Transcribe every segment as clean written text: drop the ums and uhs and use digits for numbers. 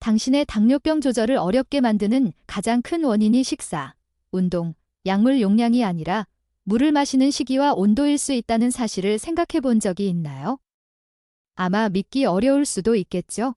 당신의 당뇨병 조절을 어렵게 만드는 가장 큰 원인이 식사, 운동, 약물 용량이 아니라 물을 마시는 시기와 온도일 수 있다는 사실을 생각해 본 적이 있나요? 아마 믿기 어려울 수도 있겠죠?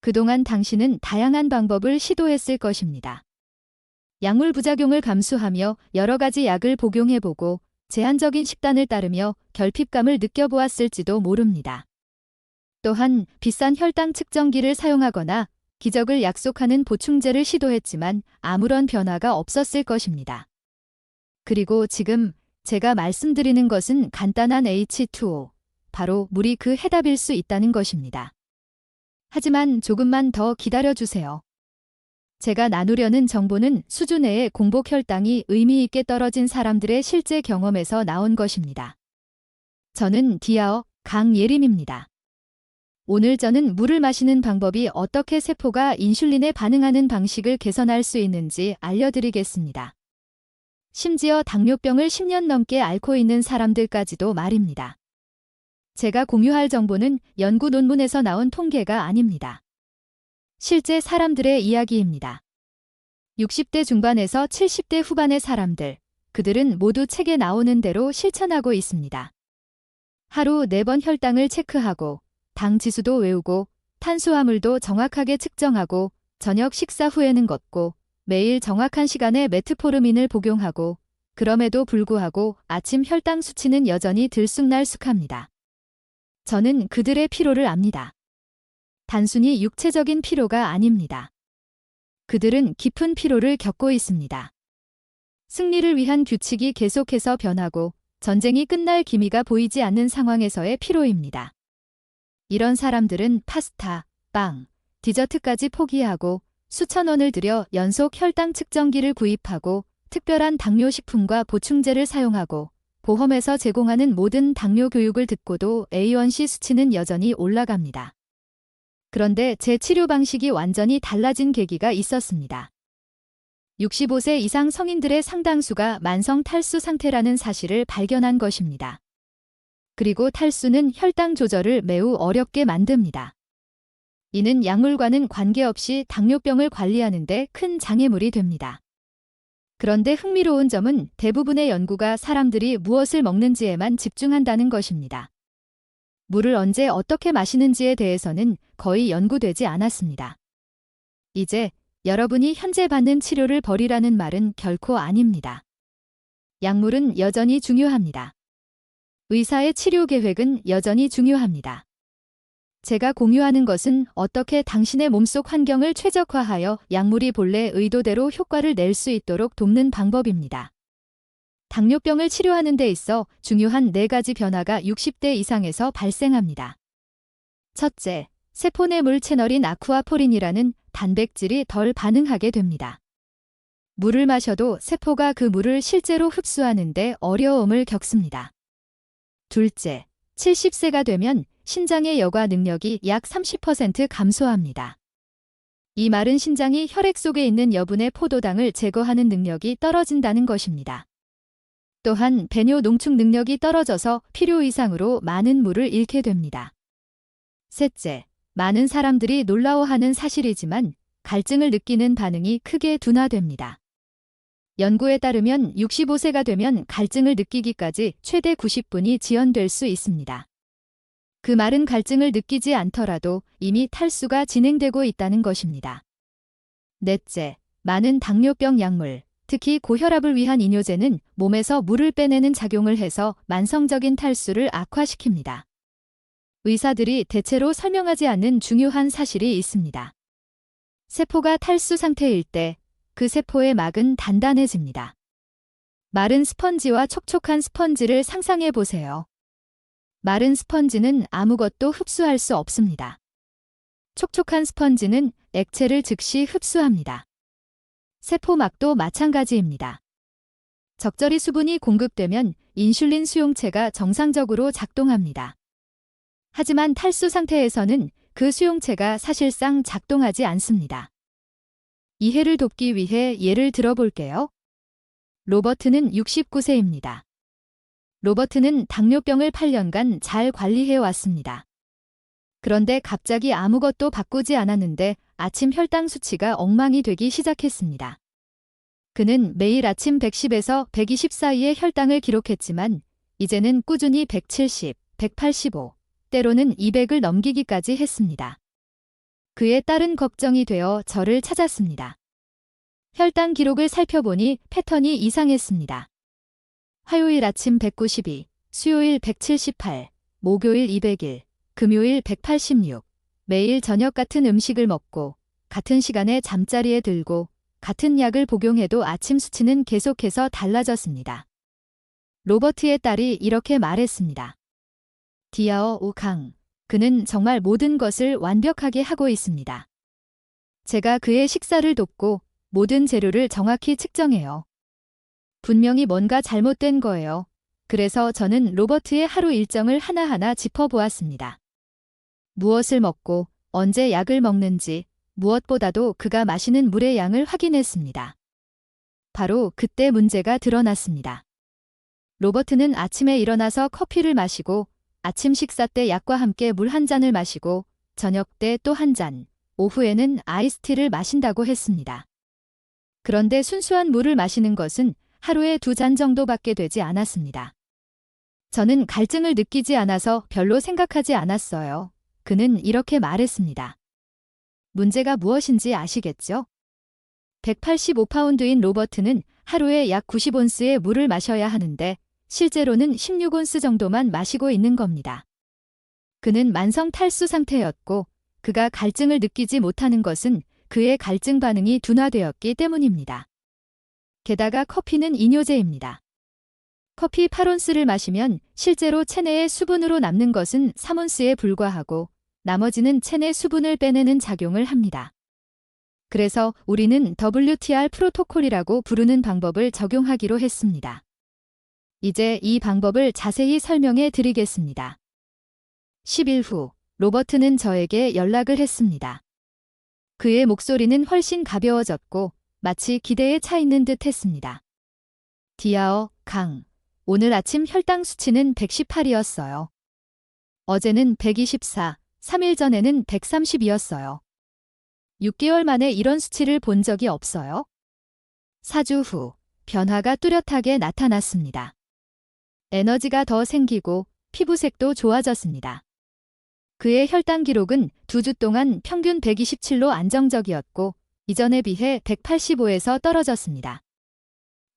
그동안 당신은 다양한 방법을 시도했을 것입니다. 약물 부작용을 감수하며 여러 가지 약을 복용해보고 제한적인 식단을 따르며 결핍감을 느껴보았을지도 모릅니다. 또한 비싼 혈당 측정기를 사용하거나 기적을 약속하는 보충제를 시도했지만 아무런 변화가 없었을 것입니다. 그리고 지금 제가 말씀드리는 것은 간단한 H2O, 바로 물이 그 해답일 수 있다는 것입니다. 하지만 조금만 더 기다려주세요. 제가 나누려는 정보는 수주 내의 공복 혈당이 의미 있게 떨어진 사람들의 실제 경험에서 나온 것입니다. 저는 디아어 강예림입니다. 오늘 저는 물을 마시는 방법이 어떻게 세포가 인슐린에 반응하는 방식을 개선할 수 있는지 알려드리겠습니다. 심지어 당뇨병을 10년 넘게 앓고 있는 사람들까지도 말입니다. 제가 공유할 정보는 연구 논문에서 나온 통계가 아닙니다. 실제 사람들의 이야기입니다. 60대 중반에서 70대 후반의 사람들, 그들은 모두 책에 나오는 대로 실천하고 있습니다. 하루 4번 혈당을 체크하고 당 지수도 외우고 탄수화물도 정확하게 측정하고 저녁 식사 후에는 걷고 매일 정확한 시간에 메트포르민을 복용하고 그럼에도 불구하고 아침 혈당 수치는 여전히 들쑥날쑥합니다. 저는 그들의 피로를 압니다. 단순히 육체적인 피로가 아닙니다. 그들은 깊은 피로를 겪고 있습니다. 승리를 위한 규칙이 계속해서 변하고 전쟁이 끝날 기미가 보이지 않는 상황에서의 피로입니다. 이런 사람들은 파스타, 빵, 디저트까지 포기하고 수천 원을 들여 연속 혈당 측정기를 구입하고 특별한 당뇨식품과 보충제를 사용하고 보험에서 제공하는 모든 당뇨 교육을 듣고도 A1C 수치는 여전히 올라갑니다. 그런데 제 치료 방식이 완전히 달라진 계기가 있었습니다. 65세 이상 성인들의 상당수가 만성 탈수 상태라는 사실을 발견한 것입니다. 그리고 탈수는 혈당 조절을 매우 어렵게 만듭니다. 이는 약물과는 관계없이 당뇨병을 관리하는 데 큰 장애물이 됩니다. 그런데 흥미로운 점은 대부분의 연구가 사람들이 무엇을 먹는지에만 집중한다는 것입니다. 물을 언제 어떻게 마시는지에 대해서는 거의 연구되지 않았습니다. 이제 여러분이 현재 받는 치료를 버리라는 말은 결코 아닙니다. 약물은 여전히 중요합니다. 의사의 치료 계획은 여전히 중요합니다. 제가 공유하는 것은 어떻게 당신의 몸속 환경을 최적화하여 약물이 본래 의도대로 효과를 낼 수 있도록 돕는 방법입니다. 당뇨병을 치료하는 데 있어 중요한 4가지 변화가 60대 이상에서 발생합니다. 첫째, 세포 내 물 채널인 아쿠아포린이라는 단백질이 덜 반응하게 됩니다. 물을 마셔도 세포가 그 물을 실제로 흡수하는데 어려움을 겪습니다. 둘째, 70세가 되면 신장의 여과 능력이 약 30% 감소합니다. 이 말은 신장이 혈액 속에 있는 여분의 포도당을 제거하는 능력이 떨어진다는 것입니다. 또한 배뇨 농축 능력이 떨어져서 필요 이상으로 많은 물을 잃게 됩니다. 셋째, 많은 사람들이 놀라워하는 사실이지만 갈증을 느끼는 반응이 크게 둔화됩니다. 연구에 따르면 65세가 되면 갈증을 느끼기까지 최대 90분이 지연될 수 있습니다. 그 말은 갈증을 느끼지 않더라도 이미 탈수가 진행되고 있다는 것입니다. 넷째, 많은 당뇨병 약물, 특히 고혈압을 위한 이뇨제는 몸에서 물을 빼내는 작용을 해서 만성적인 탈수를 악화시킵니다. 의사들이 대체로 설명하지 않는 중요한 사실이 있습니다. 세포가 탈수 상태일 때 그 세포의 막은 단단해집니다. 마른 스펀지와 촉촉한 스펀지를 상상해 보세요. 마른 스펀지는 아무것도 흡수할 수 없습니다. 촉촉한 스펀지는 액체를 즉시 흡수합니다. 세포막도 마찬가지입니다. 적절히 수분이 공급되면 인슐린 수용체가 정상적으로 작동합니다. 하지만 탈수 상태에서는 그 수용체가 사실상 작동하지 않습니다. 이해를 돕기 위해 예를 들어볼게요. 로버트는 69세입니다. 로버트는 당뇨병을 8년간 잘 관리해 왔습니다. 그런데 갑자기 아무것도 바꾸지 않았는데 아침 혈당 수치가 엉망이 되기 시작했습니다. 그는 매일 아침 110에서 120 사이의 혈당을 기록했지만 이제는 꾸준히 170, 185, 때로는 200을 넘기기까지 했습니다. 그에 따른 걱정이 되어 저를 찾았습니다. 혈당 기록을 살펴보니 패턴이 이상했습니다. 화요일 아침 192, 수요일 178, 목요일 201, 금요일 186, 매일 저녁 같은 음식을 먹고 같은 시간에 잠자리에 들고 같은 약을 복용해도 아침 수치는 계속해서 달라졌습니다. 로버트의 딸이 이렇게 말했습니다. 디아어 우캉, 그는 정말 모든 것을 완벽하게 하고 있습니다. 제가 그의 식사를 돕고 모든 재료를 정확히 측정해요. 분명히 뭔가 잘못된 거예요. 그래서 저는 로버트의 하루 일정을 하나하나 짚어보았습니다. 무엇을 먹고 언제 약을 먹는지, 무엇보다도 그가 마시는 물의 양을 확인했습니다. 바로 그때 문제가 드러났습니다. 로버트는 아침에 일어나서 커피를 마시고 아침 식사 때 약과 함께 물 한 잔을 마시고 저녁 때 또 한 잔, 오후에는 아이스티를 마신다고 했습니다. 그런데 순수한 물을 마시는 것은 하루에 2잔 정도밖에 되지 않았습니다. 저는 갈증을 느끼지 않아서 별로 생각하지 않았어요. 그는 이렇게 말했습니다. 문제가 무엇인지 아시겠죠? 185파운드인 로버트는 하루에 약 90온스의 물을 마셔야 하는데 실제로는 16온스 정도만 마시고 있는 겁니다. 그는 만성 탈수 상태였고 그가 갈증을 느끼지 못하는 것은 그의 갈증 반응이 둔화되었기 때문입니다. 게다가 커피는 이뇨제입니다. 커피 8온스를 마시면 실제로 체내에 수분으로 남는 것은 3온스에 불과하고 나머지는 체내 수분을 빼내는 작용을 합니다. 그래서 우리는 WTR 프로토콜이라고 부르는 방법을 적용하기로 했습니다. 이제 이 방법을 자세히 설명해 드리겠습니다. 10일 후, 로버트는 저에게 연락을 했습니다. 그의 목소리는 훨씬 가벼워졌고 마치 기대에 차 있는 듯 했습니다. 디아어, 강. 오늘 아침 혈당 수치는 118이었어요. 어제는 124, 3일 전에는 130이었어요. 6개월 만에 이런 수치를 본 적이 없어요. 4주 후, 변화가 뚜렷하게 나타났습니다. 에너지가 더 생기고 피부색도 좋아졌습니다. 그의 혈당 기록은 2주 동안 평균 127로 안정적이었고 이전에 비해 185에서 떨어졌습니다.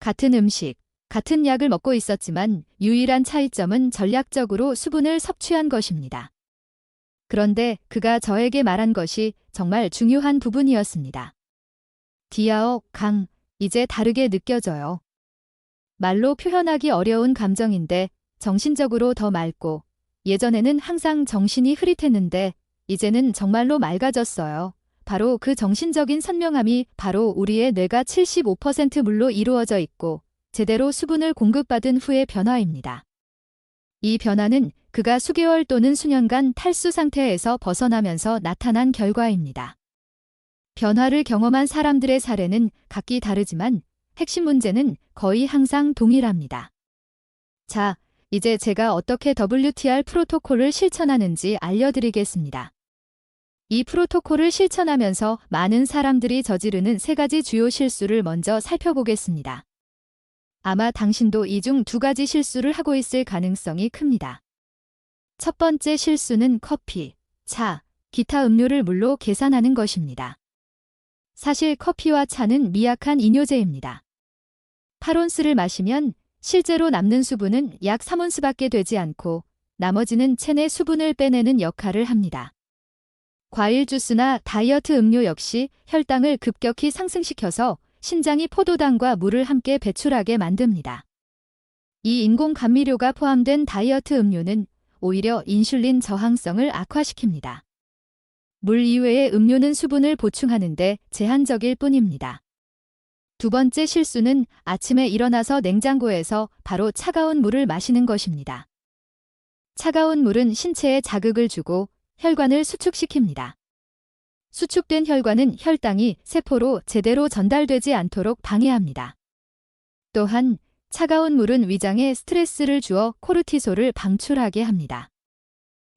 같은 음식, 같은 약을 먹고 있었지만 유일한 차이점은 전략적으로 수분을 섭취한 것입니다. 그런데 그가 저에게 말한 것이 정말 중요한 부분이었습니다. 디아어, 강, 이제 다르게 느껴져요. 말로 표현하기 어려운 감정인데 정신적으로 더 맑고 예전에는 항상 정신이 흐릿했는데 이제는 정말로 맑아졌어요. 바로 그 정신적인 선명함이 바로 우리의 뇌가 75% 물로 이루어져 있고 제대로 수분을 공급받은 후의 변화입니다. 이 변화는 그가 수개월 또는 수년간 탈수 상태에서 벗어나면서 나타난 결과입니다. 변화를 경험한 사람들의 사례는 각기 다르지만 핵심 문제는 거의 항상 동일합니다. 자, 이제 제가 어떻게 WTR 프로토콜을 실천하는지 알려드리겠습니다. 이 프로토콜을 실천하면서 많은 사람들이 저지르는 3가지 주요 실수를 먼저 살펴보겠습니다. 아마 당신도 이 중 2가지 실수를 하고 있을 가능성이 큽니다. 첫 번째 실수는 커피, 차, 기타 음료를 물로 계산하는 것입니다. 사실 커피와 차는 미약한 이뇨제입니다. 8온스를 마시면 실제로 남는 수분은 약 3온스밖에 되지 않고 나머지는 체내 수분을 빼내는 역할을 합니다. 과일 주스나 다이어트 음료 역시 혈당을 급격히 상승시켜서 신장이 포도당과 물을 함께 배출하게 만듭니다. 이 인공 감미료가 포함된 다이어트 음료는 오히려 인슐린 저항성을 악화시킵니다. 물 이외의 음료는 수분을 보충하는데 제한적일 뿐입니다. 두 번째 실수는 아침에 일어나서 냉장고에서 바로 차가운 물을 마시는 것입니다. 차가운 물은 신체에 자극을 주고 혈관을 수축시킵니다. 수축된 혈관은 혈당이 세포로 제대로 전달되지 않도록 방해합니다. 또한 차가운 물은 위장에 스트레스를 주어 코르티솔을 방출하게 합니다.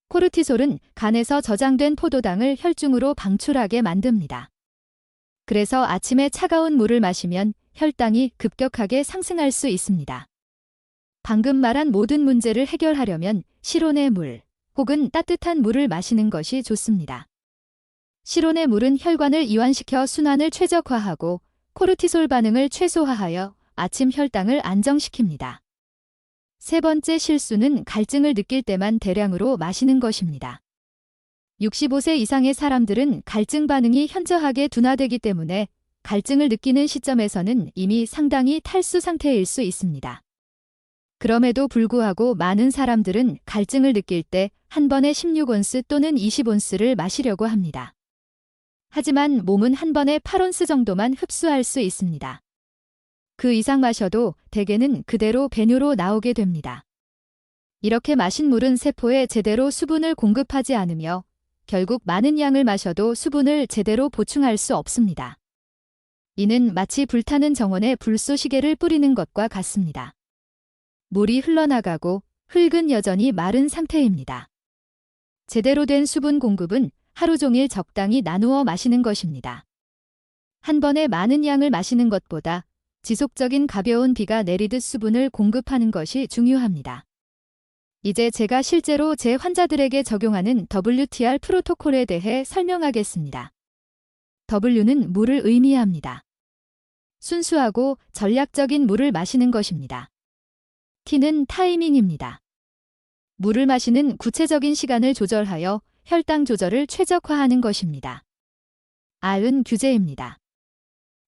코르티솔은 간에서 저장된 포도당을 혈중으로 방출하게 만듭니다. 그래서 아침에 차가운 물을 마시면 혈당이 급격하게 상승할 수 있습니다. 방금 말한 모든 문제를 해결하려면 실온의 물 혹은 따뜻한 물을 마시는 것이 좋습니다. 실온의 물은 혈관을 이완시켜 순환을 최적화하고 코르티솔 반응을 최소화하여 아침 혈당을 안정시킵니다. 세 번째 실수는 갈증을 느낄 때만 대량으로 마시는 것입니다. 65세 이상의 사람들은 갈증 반응이 현저하게 둔화되기 때문에 갈증을 느끼는 시점에서는 이미 상당히 탈수 상태일 수 있습니다. 그럼에도 불구하고 많은 사람들은 갈증을 느낄 때 한 번에 16온스 또는 20온스를 마시려고 합니다. 하지만 몸은 한 번에 8온스 정도만 흡수할 수 있습니다. 그 이상 마셔도 대개는 그대로 배뇨로 나오게 됩니다. 이렇게 마신 물은 세포에 제대로 수분을 공급하지 않으며 결국 많은 양을 마셔도 수분을 제대로 보충할 수 없습니다. 이는 마치 불타는 정원에 불쏘시개를 뿌리는 것과 같습니다. 물이 흘러나가고 흙은 여전히 마른 상태입니다. 제대로 된 수분 공급은 하루 종일 적당히 나누어 마시는 것입니다. 한 번에 많은 양을 마시는 것보다 지속적인 가벼운 비가 내리듯 수분을 공급하는 것이 중요합니다. 이제 제가 실제로 제 환자들에게 적용하는 WTR 프로토콜에 대해 설명하겠습니다. W는 물을 의미합니다. 순수하고 전략적인 물을 마시는 것입니다. T는 타이밍입니다. 물을 마시는 구체적인 시간을 조절하여 혈당 조절을 최적화하는 것입니다. R은 규제입니다.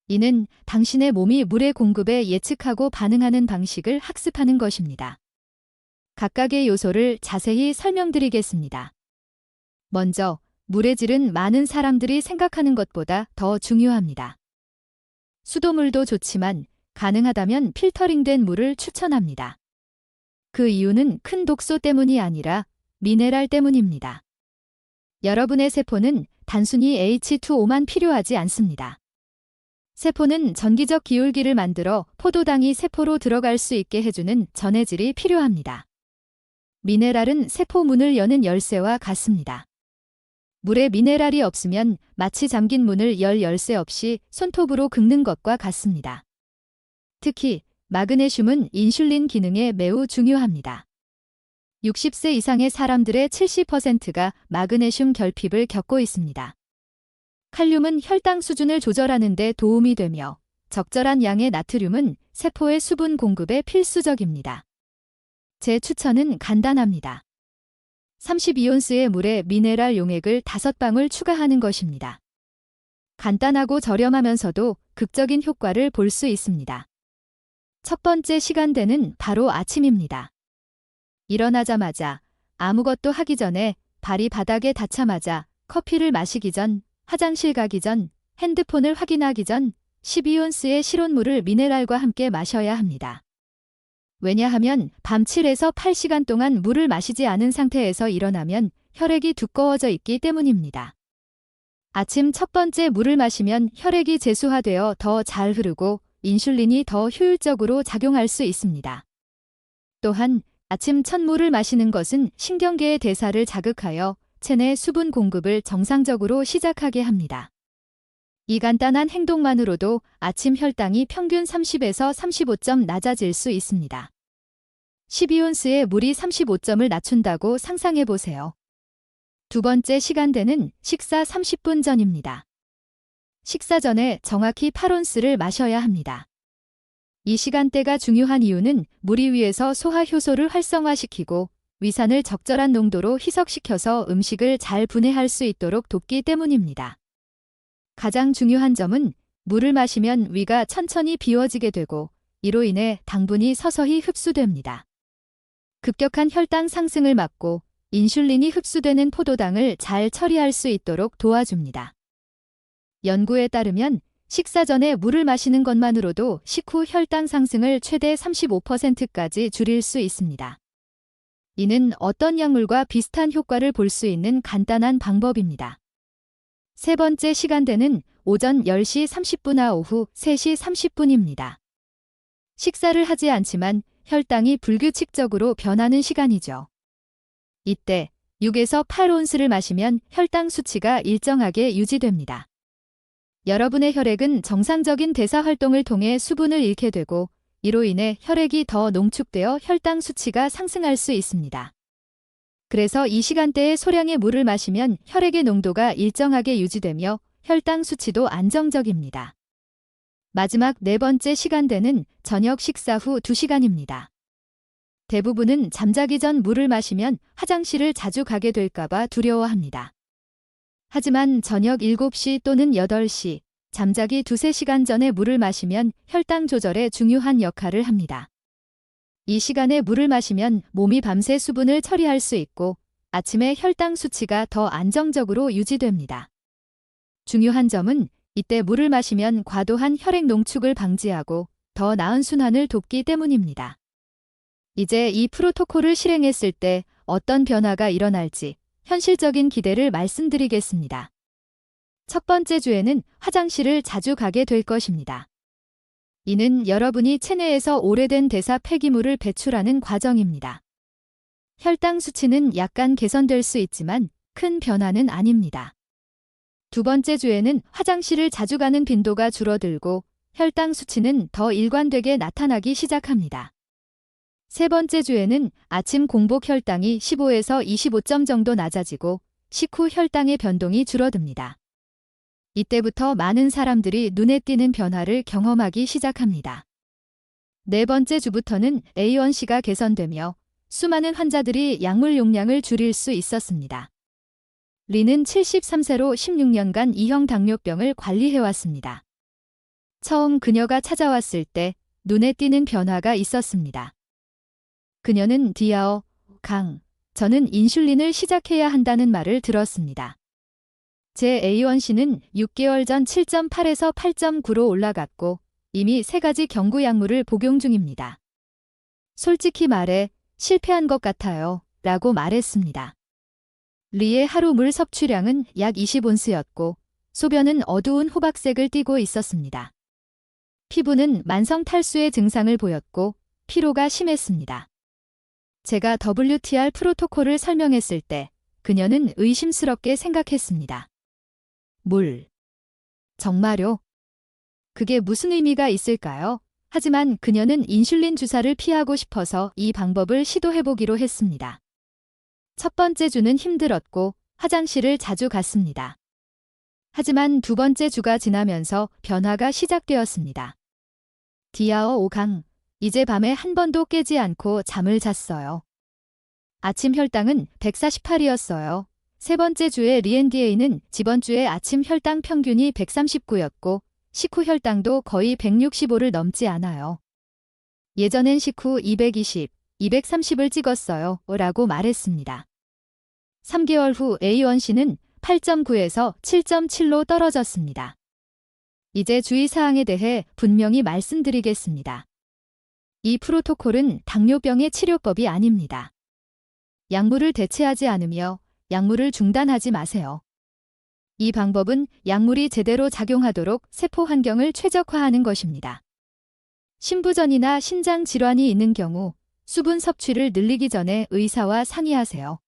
이는 당신의 몸이 물의 공급에 예측하고 반응하는 방식을 학습하는 것입니다. 각각의 요소를 자세히 설명드리겠습니다. 먼저, 물의 질은 많은 사람들이 생각하는 것보다 더 중요합니다. 수돗물도 좋지만 가능하다면 필터링된 물을 추천합니다. 그 이유는 큰 독소 때문이 아니라 미네랄 때문입니다. 여러분의 세포는 단순히 H2O만 필요하지 않습니다. 세포는 전기적 기울기를 만들어 포도당이 세포로 들어갈 수 있게 해주는 전해질이 필요합니다. 미네랄은 세포 문을 여는 열쇠와 같습니다. 물에 미네랄이 없으면 마치 잠긴 문을 열 열쇠 없이 손톱으로 긁는 것과 같습니다. 특히 마그네슘은 인슐린 기능에 매우 중요합니다. 60세 이상의 사람들의 70%가 마그네슘 결핍을 겪고 있습니다. 칼륨은 혈당 수준을 조절하는 데 도움이 되며 적절한 양의 나트륨은 세포의 수분 공급에 필수적입니다. 제 추천은 간단합니다. 32온스의 물에 미네랄 용액을 5방울 추가하는 것입니다. 간단하고 저렴하면서도 극적인 효과를 볼 수 있습니다. 첫 번째 시간대는 바로 아침입니다. 일어나자마자 아무것도 하기 전에 발이 바닥에 닿자마자 커피를 마시기 전, 화장실 가기 전, 핸드폰을 확인하기 전 12온스의 실온물을 미네랄과 함께 마셔야 합니다. 왜냐하면 밤 7에서 8시간 동안 물을 마시지 않은 상태에서 일어나면 혈액이 두꺼워져 있기 때문입니다. 아침 첫 번째 물을 마시면 혈액이 제수화되어 더 잘 흐르고 인슐린이 더 효율적으로 작용할 수 있습니다. 또한 아침 첫 물을 마시는 것은 신경계의 대사를 자극하여 체내 수분 공급을 정상적으로 시작하게 합니다. 이 간단한 행동만으로도 아침 혈당이 평균 30에서 35점 낮아질 수 있습니다. 12온스의 물이 35점을 낮춘다고 상상해 보세요. 두 번째 시간대는 식사 30분 전입니다. 식사 전에 정확히 8온스를 마셔야 합니다. 이 시간대가 중요한 이유는 물이 위에서 소화 효소를 활성화시키고 위산을 적절한 농도로 희석시켜서 음식을 잘 분해할 수 있도록 돕기 때문입니다. 가장 중요한 점은 물을 마시면 위가 천천히 비워지게 되고 이로 인해 당분이 서서히 흡수됩니다. 급격한 혈당 상승을 막고 인슐린이 흡수되는 포도당을 잘 처리할 수 있도록 도와줍니다. 연구에 따르면 식사 전에 물을 마시는 것만으로도 식후 혈당 상승을 최대 35%까지 줄일 수 있습니다. 이는 어떤 약물과 비슷한 효과를 볼 수 있는 간단한 방법입니다. 세 번째 시간대는 오전 10시 30분와 오후 3시 30분입니다. 식사를 하지 않지만 혈당이 불규칙적으로 변하는 시간이죠. 이때 6에서 8온스를 마시면 혈당 수치가 일정하게 유지됩니다. 여러분의 혈액은 정상적인 대사 활동을 통해 수분을 잃게 되고 이로 인해 혈액이 더 농축되어 혈당 수치가 상승할 수 있습니다. 그래서 이 시간대에 소량의 물을 마시면 혈액의 농도가 일정하게 유지되며 혈당 수치도 안정적입니다. 마지막 네 번째 시간대는 저녁 식사 후 2시간입니다. 대부분은 잠자기 전 물을 마시면 화장실을 자주 가게 될까봐 두려워합니다. 하지만 저녁 7시 또는 8시, 잠자기 2~3시간 전에 물을 마시면 혈당 조절에 중요한 역할을 합니다. 이 시간에 물을 마시면 몸이 밤새 수분을 처리할 수 있고 아침에 혈당 수치가 더 안정적으로 유지됩니다. 중요한 점은 이때 물을 마시면 과도한 혈액 농축을 방지하고 더 나은 순환을 돕기 때문입니다. 이제 이 프로토콜을 실행했을 때 어떤 변화가 일어날지 현실적인 기대를 말씀드리겠습니다. 첫 번째 주에는 화장실을 자주 가게 될 것입니다. 이는 여러분이 체내에서 오래된 대사 폐기물을 배출하는 과정입니다. 혈당 수치는 약간 개선될 수 있지만 큰 변화는 아닙니다. 두 번째 주에는 화장실을 자주 가는 빈도가 줄어들고 혈당 수치는 더 일관되게 나타나기 시작합니다. 세 번째 주에는 아침 공복 혈당이 15에서 25점 정도 낮아지고 식후 혈당의 변동이 줄어듭니다. 이때부터 많은 사람들이 눈에 띄는 변화를 경험하기 시작합니다. 네 번째 주부터는 A1C가 개선되며 수많은 환자들이 약물 용량을 줄일 수 있었습니다. 리는 73세로 16년간 2형 당뇨병을 관리해왔습니다. 처음 그녀가 찾아왔을 때 눈에 띄는 변화가 있었습니다. 그녀는 디아어, 강, 저는 인슐린을 시작해야 한다는 말을 들었습니다. 제 A1C는 6개월 전 7.8에서 8.9로 올라갔고 이미 3가지 경구 약물을 복용 중입니다. 솔직히 말해 실패한 것 같아요. 라고 말했습니다. 리의 하루 물 섭취량은 약 20온스였고 소변은 어두운 호박색을 띠고 있었습니다. 피부는 만성 탈수의 증상을 보였고 피로가 심했습니다. 제가 WTR 프로토콜을 설명했을 때 그녀는 의심스럽게 생각했습니다. 물. 정말요? 그게 무슨 의미가 있을까요? 하지만 그녀는 인슐린 주사를 피하고 싶어서 이 방법을 시도해보기로 했습니다. 첫 번째 주는 힘들었고 화장실을 자주 갔습니다. 하지만 두 번째 주가 지나면서 변화가 시작되었습니다. 디아어 5강. 이제 밤에 한 번도 깨지 않고 잠을 잤어요. 아침 혈당은 148이었어요. 세 번째 주의 리엔디에이는 지번 주의 아침 혈당 평균이 139였고 식후 혈당도 거의 165를 넘지 않아요. 예전엔 식후 220, 230을 찍었어요. 라고 말했습니다. 3개월 후 A1C는 8.9에서 7.7로 떨어졌습니다. 이제 주의사항에 대해 분명히 말씀드리겠습니다. 이 프로토콜은 당뇨병의 치료법이 아닙니다. 약물을 대체하지 않으며 약물을 중단하지 마세요. 이 방법은 약물이 제대로 작용하도록 세포 환경을 최적화하는 것입니다. 신부전이나 신장 질환이 있는 경우 수분 섭취를 늘리기 전에 의사와 상의하세요.